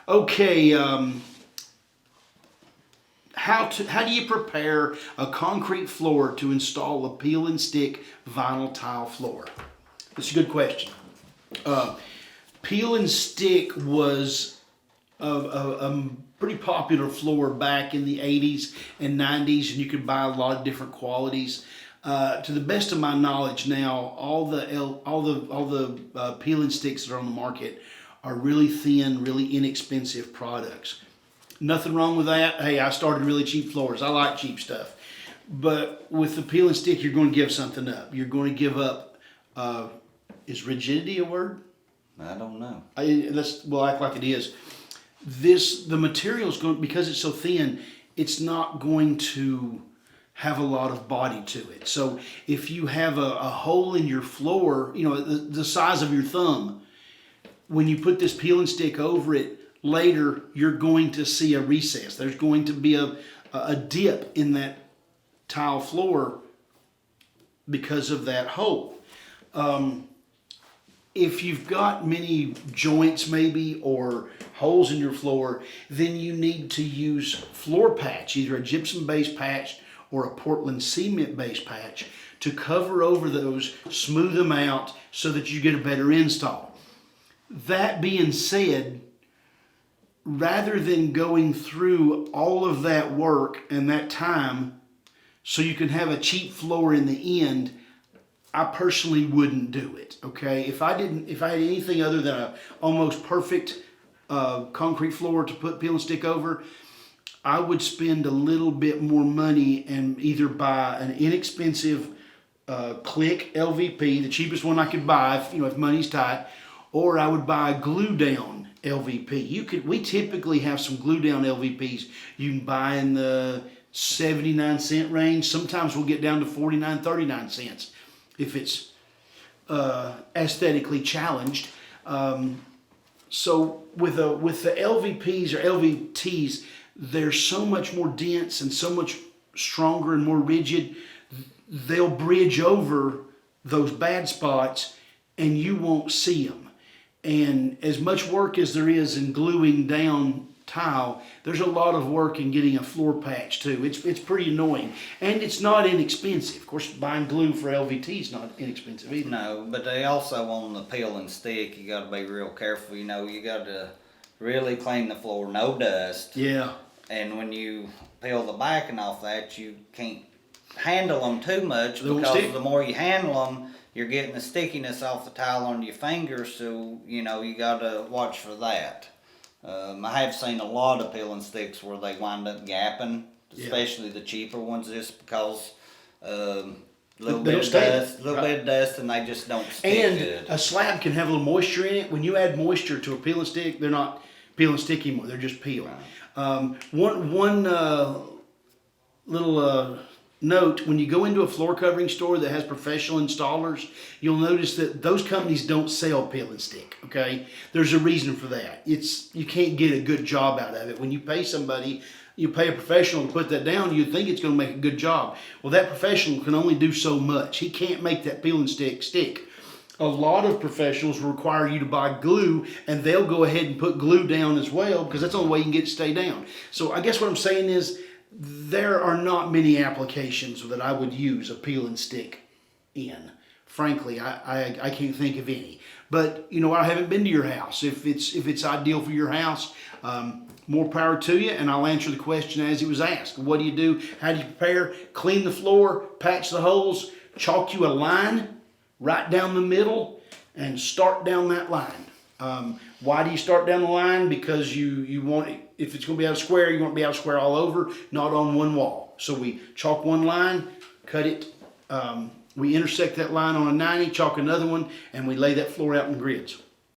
Okay, how do you prepare a concrete floor to install a peel and stick vinyl tile floor? That's a good question. Uh, Peel and stick was a pretty popular floor back in the 80s and 90s, and you could buy a lot of different qualities. To the best of my knowledge now, all the peel and sticks that are on the market are really thin, really inexpensive products. Nothing wrong with that. Hey, I started really cheap floors. I like cheap stuff. But with the peel and stick, you're going to give something up. You're going to give up, is rigidity a word? I don't know. We'll act like it is. The material is going, because it's so thin, it's not going to have a lot of body to it. So if you have a hole in your floor, the size of your thumb, when you put this peel and stick over it, later you're going to see a recess. There's going to be a dip in that tile floor because of that hole. If you've got many joints maybe or holes in your floor, then you need to use floor patch, either a gypsum based patch or a Portland cement based patch, to cover over those, smooth them out so that you get a better install. That being said, rather than going through all of that work and that time so you can have a cheap floor in the end, I personally wouldn't do it. Okay, if I had anything other than a almost perfect concrete floor to put peel and stick over, I would spend a little bit more money and either buy an inexpensive Click LVP, the cheapest one I could buy if money's tight, or I would buy a glue down LVP. We typically have some glue down LVPs you can buy in the 79-cent range. Sometimes we'll get down to 49, 39 cents if it's aesthetically challenged. So with the LVPs or LVTs, they're so much more dense and so much stronger and more rigid. They'll bridge over those bad spots and you won't see them. And as much work as there is in gluing down tile, there's a lot of work in getting a floor patch too. It's pretty annoying, and it's not inexpensive. Of course, buying glue for LVT is not inexpensive either. No, but they also on the peel and stick, you got to be real careful. You got to really clean the floor, no dust. Yeah. And when you peel the backing off that, you can't handle them too much, They won't because stick. the more you handle them, you're getting the stickiness off the tile onto your fingers. So you got to watch for that. I have seen a lot of peel and sticks where they wind up gapping, especially the cheaper ones, just because little bit of dust, and they just don't stick And good. a slab can have a little moisture in it. When you add moisture to a peel and stick, they're not peel and stick anymore. They're just peel. Right. One little note: when you go into a floor covering store that has professional installers, you'll notice that those companies don't sell peel and stick. Okay, there's a reason for that. You can't get a good job out of it. When you pay somebody, you pay a professional to put that down, you think it's going to make a good job. Well, that professional can only do so much. He can't make that peel and stick. A lot of professionals require you to buy glue, and they'll go ahead and put glue down as well, because that's the only way you can get it to stay down. So I guess what I'm saying is, there are not many applications that I would use a peel and stick in. Frankly, I can't think of any. But I haven't been to your house. If it's ideal for your house, more power to you. And I'll answer the question as it was asked. What do you do? How do you prepare? Clean the floor, patch the holes, chalk you a line right down the middle, and start down that line. Why do you start down the line? Because you want it, if it's going to be out of square, you want to be out of square all over, not on one wall. So we chalk one line, cut it, we intersect that line on a 90, chalk another one, and we lay that floor out in grids.